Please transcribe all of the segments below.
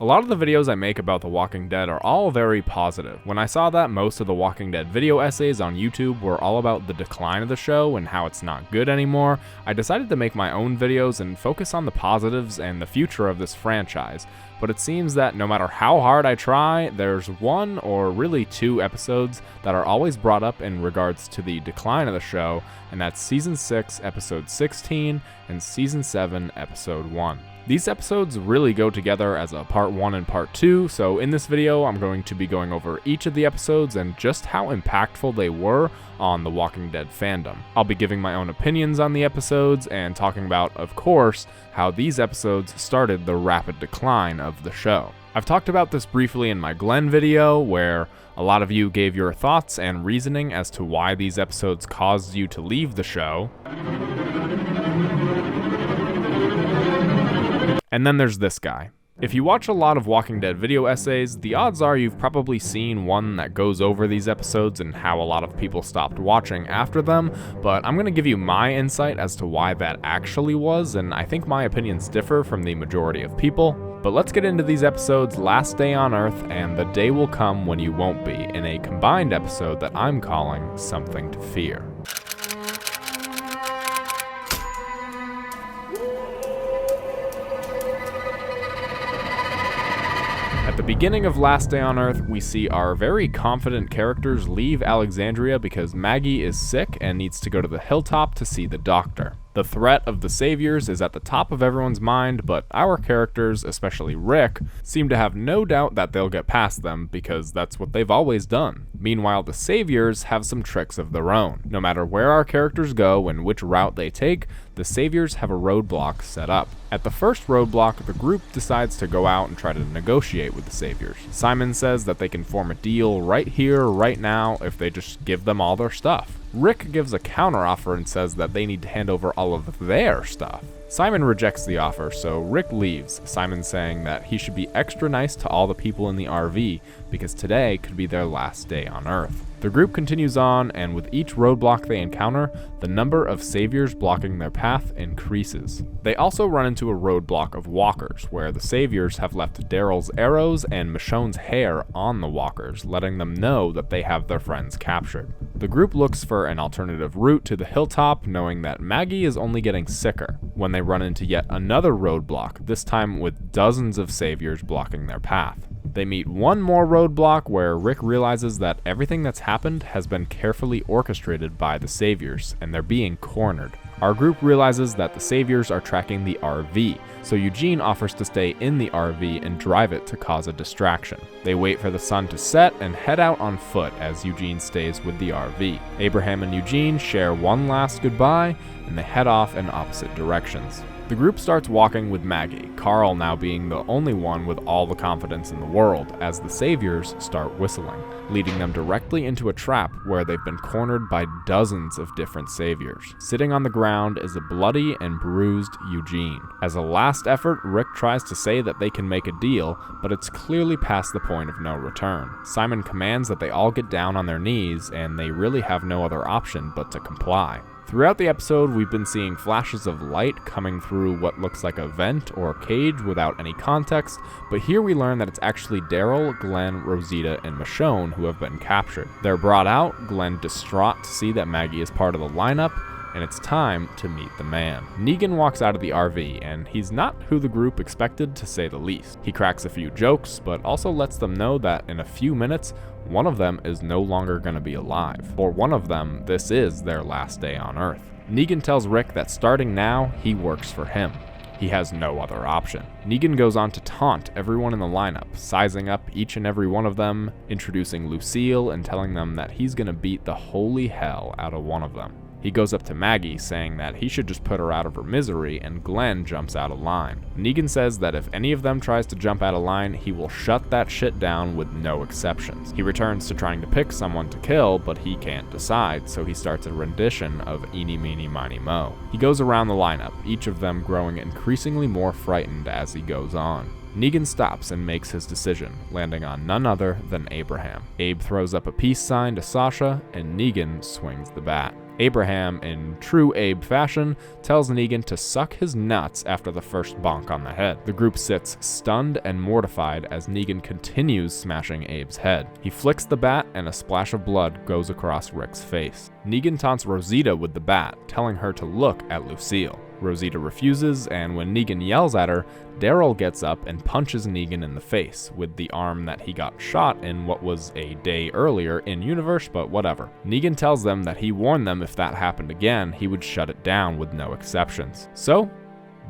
A lot of the videos I make about The Walking Dead are all very positive. When I saw that most of the Walking Dead video essays on YouTube were all about the decline of the show and how it's not good anymore, I decided to make my own videos and focus on the positives and the future of this franchise. But it seems that no matter how hard I try, there's one or really two episodes that are always brought up in regards to the decline of the show, and that's Season 6, Episode 16, and Season 7, Episode 1. These episodes really go together as a part 1 and part 2, so in this video I'm going to be going over each of the episodes and just how impactful they were on the Walking Dead fandom. I'll be giving my own opinions on the episodes and talking about, of course, how these episodes started the rapid decline of the show. I've talked about this briefly in my Glenn video, where a lot of you gave your thoughts and reasoning as to why these episodes caused you to leave the show. And then there's this guy. If you watch a lot of Walking Dead video essays, the odds are you've probably seen one that goes over these episodes and how a lot of people stopped watching after them, but I'm going to give you my insight as to why that actually was, and I think my opinions differ from the majority of people. But let's get into these episodes Last Day on Earth and The Day Will Come When You Won't Be, in a combined episode that I'm calling Something to Fear. At the beginning of Last Day on Earth, we see our very confident characters leave Alexandria because Maggie is sick and needs to go to the hilltop to see the doctor. The threat of the Saviors is at the top of everyone's mind, but our characters, especially Rick, seem to have no doubt that they'll get past them because that's what they've always done. Meanwhile, the Saviors have some tricks of their own. No matter where our characters go and which route they take, the Saviors have a roadblock set up. At the first roadblock, the group decides to go out and try to negotiate with the Saviors. Simon says that they can form a deal right here, right now, if they just give them all their stuff. Rick gives a counteroffer and says that they need to hand over all of their stuff. Simon rejects the offer, so Rick leaves, Simon saying that he should be extra nice to all the people in the RV because today could be their last day on Earth. The group continues on, and with each roadblock they encounter, the number of Saviors blocking their path increases. They also run into a roadblock of walkers, where the Saviors have left Daryl's arrows and Michonne's hair on the walkers, letting them know that they have their friends captured. The group looks for an alternative route to the hilltop, knowing that Maggie is only getting sicker, when they run into yet another roadblock, this time with dozens of Saviors blocking their path. They meet one more roadblock where Rick realizes that everything that's happened has been carefully orchestrated by the Saviors, and they're being cornered. Our group realizes that the Saviors are tracking the RV, so Eugene offers to stay in the RV and drive it to cause a distraction. They wait for the sun to set and head out on foot as Eugene stays with the RV. Abraham and Eugene share one last goodbye, and they head off in opposite directions. The group starts walking with Maggie, Carl now being the only one with all the confidence in the world, as the Saviors start whistling, leading them directly into a trap where they've been cornered by dozens of different Saviors. Sitting on the ground is a bloody and bruised Eugene. As a last effort, Rick tries to say that they can make a deal, but it's clearly past the point of no return. Simon commands that they all get down on their knees, and they really have no other option but to comply. Throughout the episode, we've been seeing flashes of light coming through what looks like a vent or cage without any context, but here we learn that it's actually Daryl, Glenn, Rosita, and Michonne who have been captured. They're brought out, Glenn distraught to see that Maggie is part of the lineup, and it's time to meet the man. Negan walks out of the RV, and he's not who the group expected, to say the least. He cracks a few jokes, but also lets them know that in a few minutes, one of them is no longer going to be alive. For one of them, this is their last day on Earth. Negan tells Rick that starting now, he works for him. He has no other option. Negan goes on to taunt everyone in the lineup, sizing up each and every one of them, introducing Lucille and telling them that he's going to beat the holy hell out of one of them. He goes up to Maggie, saying that he should just put her out of her misery, and Glenn jumps out of line. Negan says that if any of them tries to jump out of line, he will shut that shit down with no exceptions. He returns to trying to pick someone to kill, but he can't decide, so he starts a rendition of Eeny, Meeny, Miny, Mo. He goes around the lineup, each of them growing increasingly more frightened as he goes on. Negan stops and makes his decision, landing on none other than Abraham. Abe throws up a peace sign to Sasha, and Negan swings the bat. Abraham, in true Abe fashion, tells Negan to suck his nuts after the first bonk on the head. The group sits stunned and mortified as Negan continues smashing Abe's head. He flicks the bat and a splash of blood goes across Rick's face. Negan taunts Rosita with the bat, telling her to look at Lucille. Rosita refuses, and when Negan yells at her, Daryl gets up and punches Negan in the face with the arm that he got shot in what was a day earlier in-universe, but whatever. Negan tells them that he warned them if that happened again, he would shut it down with no exceptions. So,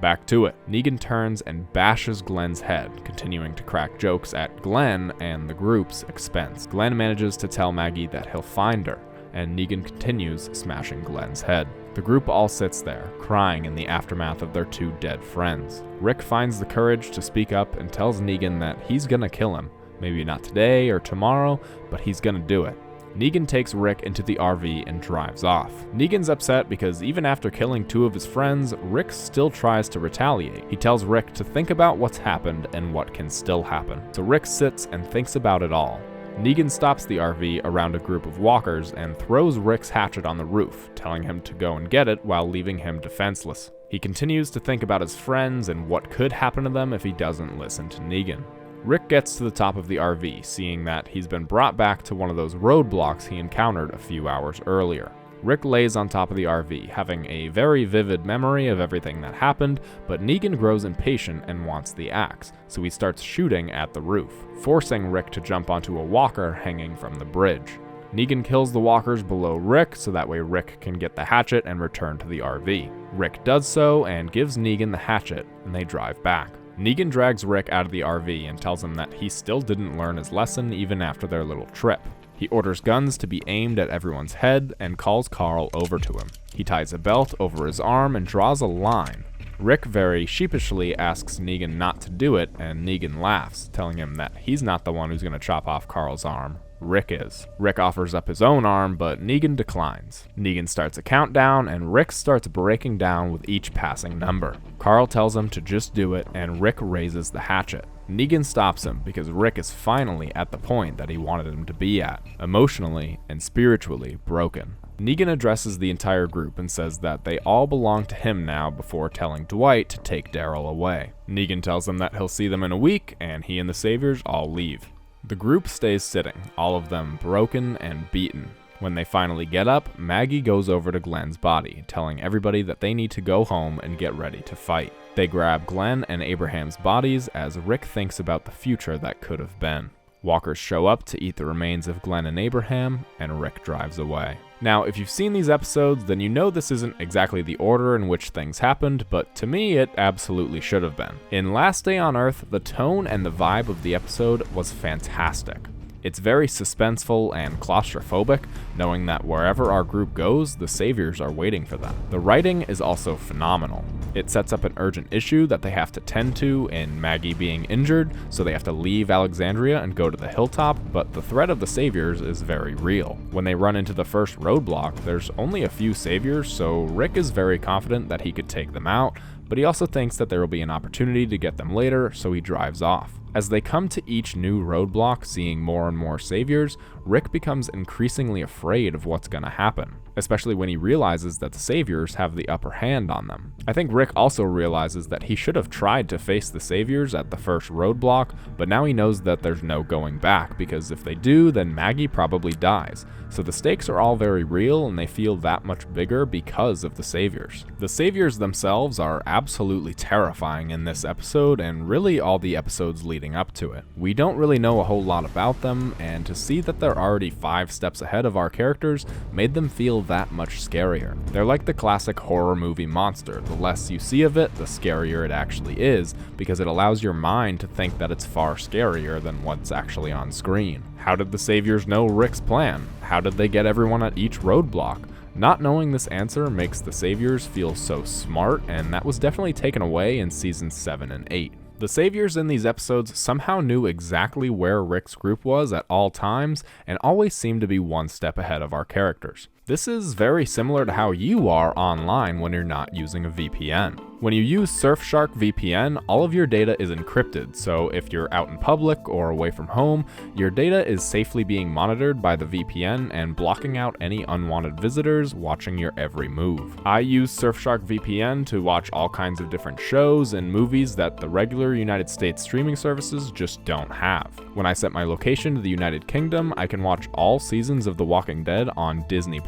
back to it. Negan turns and bashes Glenn's head, continuing to crack jokes at Glenn and the group's expense. Glenn manages to tell Maggie that he'll find her, and Negan continues smashing Glenn's head. The group all sits there, crying in the aftermath of their two dead friends. Rick finds the courage to speak up and tells Negan that he's gonna kill him. Maybe not today or tomorrow, but he's gonna do it. Negan takes Rick into the RV and drives off. Negan's upset because even after killing two of his friends, Rick still tries to retaliate. He tells Rick to think about what's happened and what can still happen. So Rick sits and thinks about it all. Negan stops the RV around a group of walkers and throws Rick's hatchet on the roof, telling him to go and get it while leaving him defenseless. He continues to think about his friends and what could happen to them if he doesn't listen to Negan. Rick gets to the top of the RV, seeing that he's been brought back to one of those roadblocks he encountered a few hours earlier. Rick lays on top of the RV, having a very vivid memory of everything that happened, but Negan grows impatient and wants the axe, so he starts shooting at the roof, forcing Rick to jump onto a walker hanging from the bridge. Negan kills the walkers below Rick, so that way Rick can get the hatchet and return to the RV. Rick does so and gives Negan the hatchet, and they drive back. Negan drags Rick out of the RV and tells him that he still didn't learn his lesson even after their little trip. He orders guns to be aimed at everyone's head and calls Carl over to him. He ties a belt over his arm and draws a line. Rick very sheepishly asks Negan not to do it, and Negan laughs, telling him that he's not the one who's going to chop off Carl's arm. Rick is. Rick offers up his own arm, but Negan declines. Negan starts a countdown, and Rick starts breaking down with each passing number. Carl tells him to just do it, and Rick raises the hatchet. Negan stops him because Rick is finally at the point that he wanted him to be at, emotionally and spiritually broken. Negan addresses the entire group and says that they all belong to him now before telling Dwight to take Daryl away. Negan tells them that he'll see them in a week, and he and the Saviors all leave. The group stays sitting, all of them broken and beaten. When they finally get up, Maggie goes over to Glenn's body, telling everybody that they need to go home and get ready to fight. They grab Glenn and Abraham's bodies as Rick thinks about the future that could have been. Walkers show up to eat the remains of Glenn and Abraham, and Rick drives away. Now, if you've seen these episodes, then you know this isn't exactly the order in which things happened, but to me, it absolutely should have been. In Last Day on Earth, the tone and the vibe of the episode was fantastic. It's very suspenseful and claustrophobic, knowing that wherever our group goes, the Saviors are waiting for them. The writing is also phenomenal. It sets up an urgent issue that they have to tend to in Maggie being injured, so they have to leave Alexandria and go to the hilltop, but the threat of the Saviors is very real. When they run into the first roadblock, there's only a few Saviors, so Rick is very confident that he could take them out, but he also thinks that there will be an opportunity to get them later, so he drives off. As they come to each new roadblock, seeing more and more Saviors, Rick becomes increasingly afraid of what's gonna happen, especially when he realizes that the Saviors have the upper hand on them. I think Rick also realizes that he should have tried to face the Saviors at the first roadblock, but now he knows that there's no going back, because if they do, then Maggie probably dies. So the stakes are all very real, and they feel that much bigger because of the Saviors. The Saviors themselves are absolutely terrifying in this episode, and really all the episodes leading up to it. We don't really know a whole lot about them, and to see that they're already 5 steps ahead of our characters made them feel that much scarier. They're like the classic horror movie monster. The less you see of it, the scarier it actually is, because it allows your mind to think that it's far scarier than what's actually on screen. How did the Saviors know Rick's plan? How did they get everyone at each roadblock? Not knowing this answer makes the Saviors feel so smart, and that was definitely taken away in seasons 7 and 8. The Saviors in these episodes somehow knew exactly where Rick's group was at all times, and always seemed to be one step ahead of our characters. This is very similar to how you are online when you're not using a VPN. When you use Surfshark VPN, all of your data is encrypted, so if you're out in public or away from home, your data is safely being monitored by the VPN and blocking out any unwanted visitors watching your every move. I use Surfshark VPN to watch all kinds of different shows and movies that the regular United States streaming services just don't have. When I set my location to the United Kingdom, I can watch all seasons of The Walking Dead on Disney+,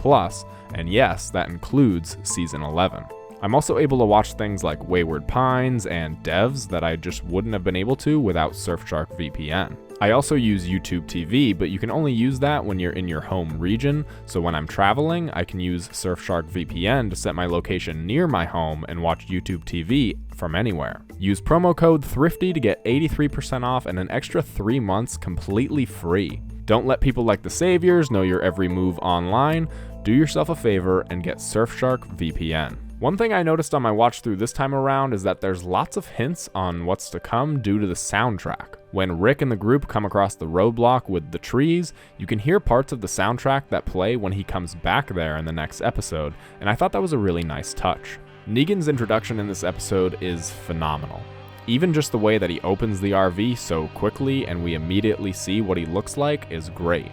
and yes, that includes season 11. I'm also able to watch things like Wayward Pines and Devs that I just wouldn't have been able to without Surfshark VPN. I also use YouTube TV, but you can only use that when you're in your home region, so when I'm traveling, I can use Surfshark VPN to set my location near my home and watch YouTube TV from anywhere. Use promo code Thrifty to get 83% off and an extra 3 months completely free. Don't let people like the Saviors know your every move online. Do yourself a favor and get Surfshark VPN. One thing I noticed on my watch through this time around is that there's lots of hints on what's to come due to the soundtrack. When Rick and the group come across the roadblock with the trees, you can hear parts of the soundtrack that play when he comes back there in the next episode, and I thought that was a really nice touch. Negan's introduction in this episode is phenomenal. Even just the way that he opens the RV so quickly and we immediately see what he looks like is great.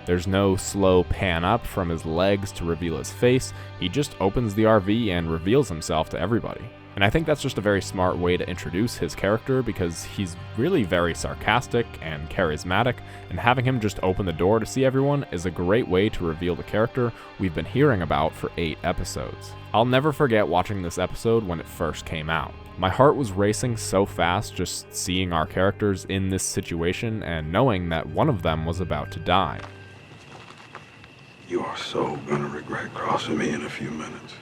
There's no slow pan up from his legs to reveal his face, he just opens the RV and reveals himself to everybody. And I think that's just a very smart way to introduce his character because he's really very sarcastic and charismatic, and having him just open the door to see everyone is a great way to reveal the character we've been hearing about for 8 episodes. I'll never forget watching this episode when it first came out. My heart was racing so fast just seeing our characters in this situation and knowing that one of them was about to die. You are so gonna regret crossing me in a few minutes.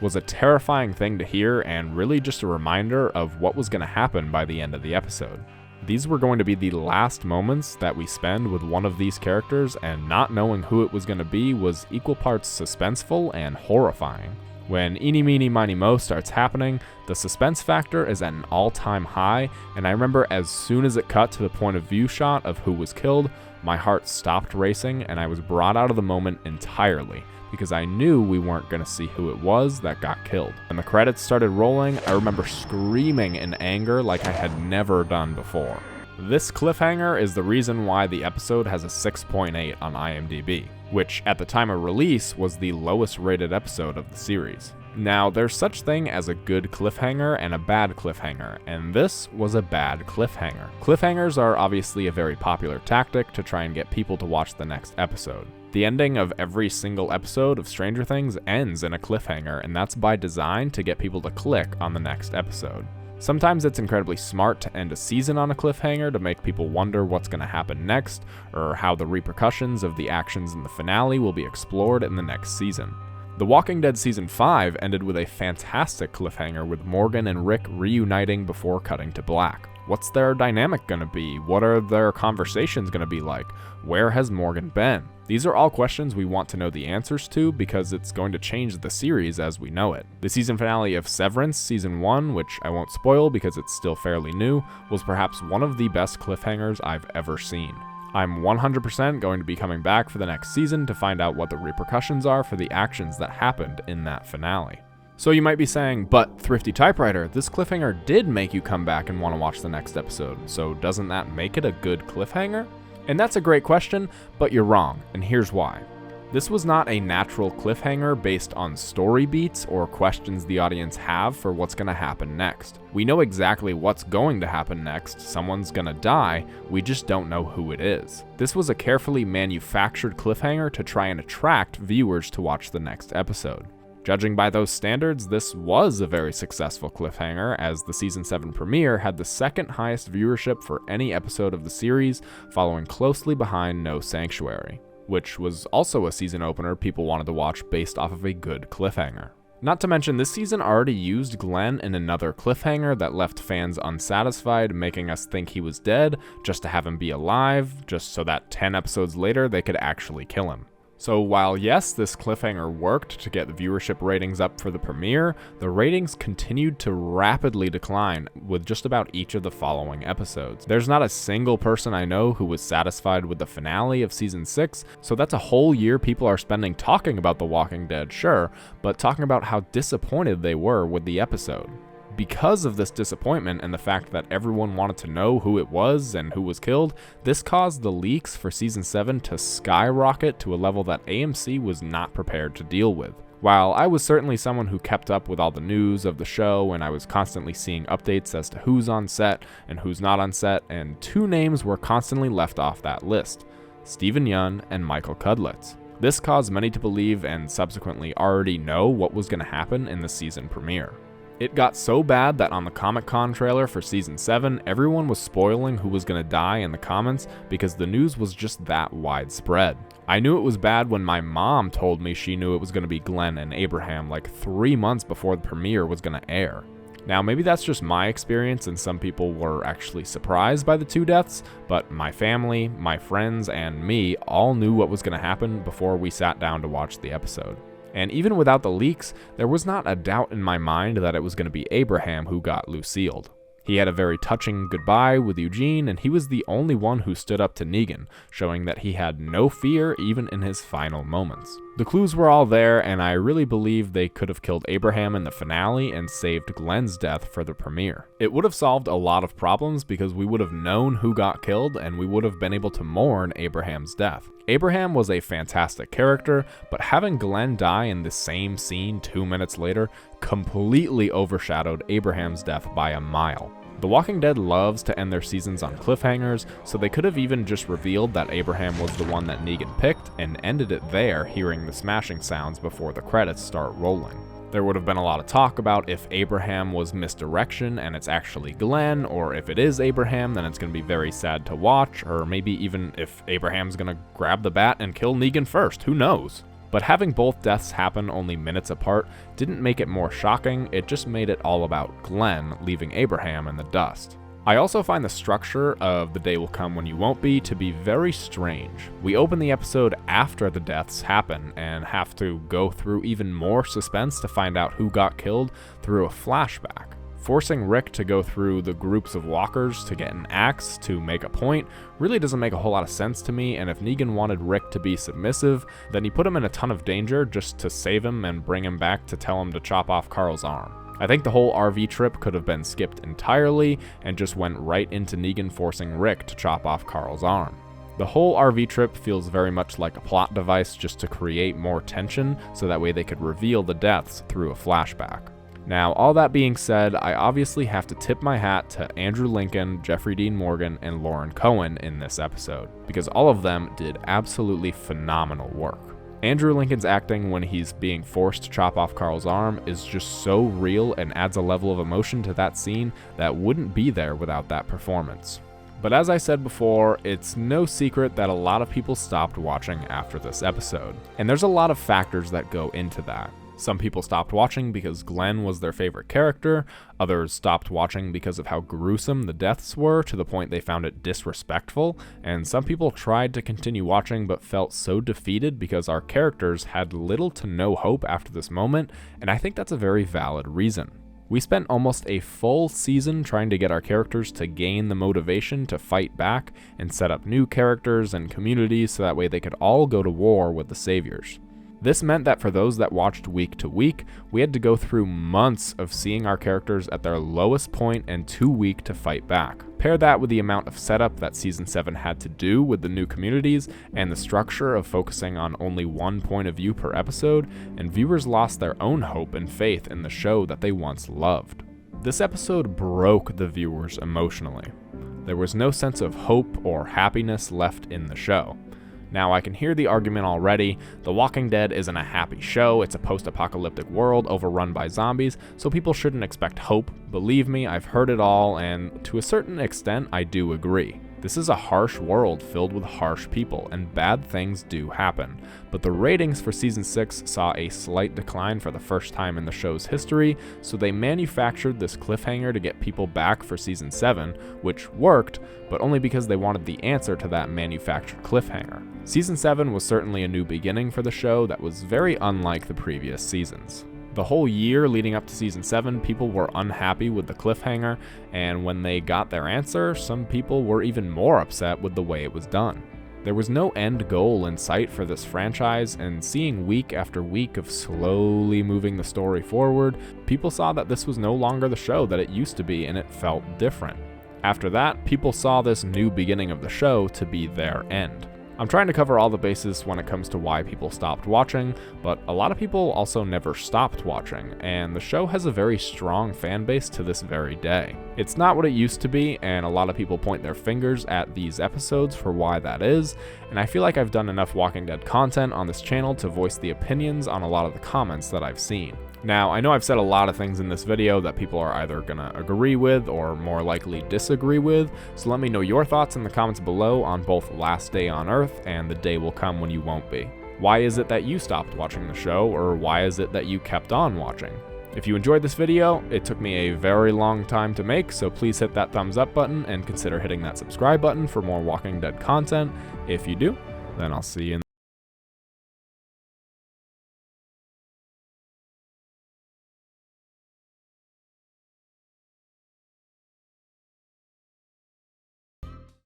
Was a terrifying thing to hear and really just a reminder of what was going to happen by the end of the episode. These were going to be the last moments that we spend with one of these characters, and not knowing who it was going to be was equal parts suspenseful and horrifying. When Eeny Meeny Miny Mo starts happening, the suspense factor is at an all-time high, and I remember as soon as it cut to the point of view shot of who was killed, my heart stopped racing and I was brought out of the moment entirely, because I knew we weren't going to see who it was that got killed. When the credits started rolling, I remember screaming in anger like I had never done before. This cliffhanger is the reason why the episode has a 6.8 on IMDb, which at the time of release was the lowest rated episode of the series. Now, there's such thing as a good cliffhanger and a bad cliffhanger, and this was a bad cliffhanger. Cliffhangers are obviously a very popular tactic to try and get people to watch the next episode. The ending of every single episode of Stranger Things ends in a cliffhanger, and that's by design to get people to click on the next episode. Sometimes it's incredibly smart to end a season on a cliffhanger to make people wonder what's going to happen next, or how the repercussions of the actions in the finale will be explored in the next season. The Walking Dead Season 5 ended with a fantastic cliffhanger with Morgan and Rick reuniting before cutting to black. What's their dynamic gonna be? What are their conversations gonna be like? Where has Morgan been? These are all questions we want to know the answers to because it's going to change the series as we know it. The season finale of Severance Season 1, which I won't spoil because it's still fairly new, was perhaps one of the best cliffhangers I've ever seen. I'm 100% going to be coming back for the next season to find out what the repercussions are for the actions that happened in that finale. So you might be saying, but Thrifty Typewriter, this cliffhanger did make you come back and want to watch the next episode, so doesn't that make it a good cliffhanger? And that's a great question, but you're wrong, and here's why. This was not a natural cliffhanger based on story beats or questions the audience have for what's going to happen next. We know exactly what's going to happen next, someone's going to die, we just don't know who it is. This was a carefully manufactured cliffhanger to try and attract viewers to watch the next episode. Judging by those standards, this was a very successful cliffhanger, as the Season 7 premiere had the second highest viewership for any episode of the series, following closely behind No Sanctuary, which was also a season opener people wanted to watch based off of a good cliffhanger. Not to mention, this season already used Glenn in another cliffhanger that left fans unsatisfied, making us think he was dead, just to have him be alive, just so that 10 episodes later they could actually kill him. So while yes, this cliffhanger worked to get the viewership ratings up for the premiere, the ratings continued to rapidly decline with just about each of the following episodes. There's not a single person I know who was satisfied with the finale of season 6, so that's a whole year people are spending talking about The Walking Dead, sure, but talking about how disappointed they were with the episode. Because of this disappointment and the fact that everyone wanted to know who it was and who was killed, this caused the leaks for Season 7 to skyrocket to a level that AMC was not prepared to deal with. While I was certainly someone who kept up with all the news of the show and I was constantly seeing updates as to who's on set and who's not on set, and 2 names were constantly left off that list: Steven Yeun and Michael Cudlitz. This caused many to believe and subsequently already know what was going to happen in the season premiere. It got so bad that on the Comic-Con trailer for Season 7, everyone was spoiling who was going to die in the comments because the news was just that widespread. I knew it was bad when my mom told me she knew it was going to be Glenn and Abraham like 3 months before the premiere was going to air. Now, maybe that's just my experience and some people were actually surprised by the 2 deaths, but my family, my friends, and me all knew what was going to happen before we sat down to watch the episode. And even without the leaks, there was not a doubt in my mind that it was going to be Abraham who got Lucille. He had a very touching goodbye with Eugene, and he was the only one who stood up to Negan, showing that he had no fear even in his final moments. The clues were all there, and I really believe they could have killed Abraham in the finale and saved Glenn's death for the premiere. It would have solved a lot of problems because we would have known who got killed and we would have been able to mourn Abraham's death. Abraham was a fantastic character, but having Glenn die in the same scene 2 minutes later completely overshadowed Abraham's death by a mile. The Walking Dead loves to end their seasons on cliffhangers, so they could have even just revealed that Abraham was the one that Negan picked and ended it there, hearing the smashing sounds before the credits start rolling. There would have been a lot of talk about if Abraham was misdirection and it's actually Glenn, or if it is Abraham, then it's going to be very sad to watch, or maybe even if Abraham's going to grab the bat and kill Negan first, who knows? But having both deaths happen only minutes apart didn't make it more shocking, it just made it all about Glenn leaving Abraham in the dust. I also find the structure of The Day Will Come When You Won't Be to be very strange. We open the episode after the deaths happen and have to go through even more suspense to find out who got killed through a flashback. Forcing Rick to go through the groups of walkers to get an axe to make a point really doesn't make a whole lot of sense to me, and if Negan wanted Rick to be submissive, then he put him in a ton of danger just to save him and bring him back to tell him to chop off Carl's arm. I think the whole RV trip could have been skipped entirely and just went right into Negan forcing Rick to chop off Carl's arm. The whole RV trip feels very much like a plot device just to create more tension so that way they could reveal the deaths through a flashback. Now, all that being said, I obviously have to tip my hat to Andrew Lincoln, Jeffrey Dean Morgan, and Lauren Cohen in this episode, because all of them did absolutely phenomenal work. Andrew Lincoln's acting when he's being forced to chop off Carl's arm is just so real and adds a level of emotion to that scene that wouldn't be there without that performance. But as I said before, it's no secret that a lot of people stopped watching after this episode, and there's a lot of factors that go into that. Some people stopped watching because Glenn was their favorite character, others stopped watching because of how gruesome the deaths were to the point they found it disrespectful, and some people tried to continue watching but felt so defeated because our characters had little to no hope after this moment, and I think that's a very valid reason. We spent almost a full season trying to get our characters to gain the motivation to fight back and set up new characters and communities so that way they could all go to war with the Saviors. This meant that for those that watched week to week, we had to go through months of seeing our characters at their lowest point and too weak to fight back. Pair that with the amount of setup that Season 7 had to do with the new communities and the structure of focusing on only one point of view per episode, and viewers lost their own hope and faith in the show that they once loved. This episode broke the viewers emotionally. There was no sense of hope or happiness left in the show. Now, I can hear the argument already. The Walking Dead isn't a happy show, it's a post-apocalyptic world overrun by zombies, so people shouldn't expect hope. Believe me, I've heard it all, and to a certain extent, I do agree. This is a harsh world filled with harsh people, and bad things do happen. But the ratings for season 6 saw a slight decline for the first time in the show's history, so they manufactured this cliffhanger to get people back for season 7, which worked, but only because they wanted the answer to that manufactured cliffhanger. Season 7 was certainly a new beginning for the show that was very unlike the previous seasons. The whole year leading up to season 7, people were unhappy with the cliffhanger, and when they got their answer, some people were even more upset with the way it was done. There was no end goal in sight for this franchise, and seeing week after week of slowly moving the story forward, people saw that this was no longer the show that it used to be, and it felt different. After that, people saw this new beginning of the show to be their end. I'm trying to cover all the bases when it comes to why people stopped watching, but a lot of people also never stopped watching, and the show has a very strong fan base to this very day. It's not what it used to be, and a lot of people point their fingers at these episodes for why that is, and I feel like I've done enough Walking Dead content on this channel to voice the opinions on a lot of the comments that I've seen. Now, I know I've said a lot of things in this video that people are either gonna agree with or more likely disagree with, so let me know your thoughts in the comments below on both Last Day on Earth and The Day Will Come When You Won't Be. Why is it that you stopped watching the show, or why is it that you kept on watching? If you enjoyed this video, it took me a very long time to make, so please hit that thumbs up button and consider hitting that subscribe button for more Walking Dead content. If you do, then I'll see you in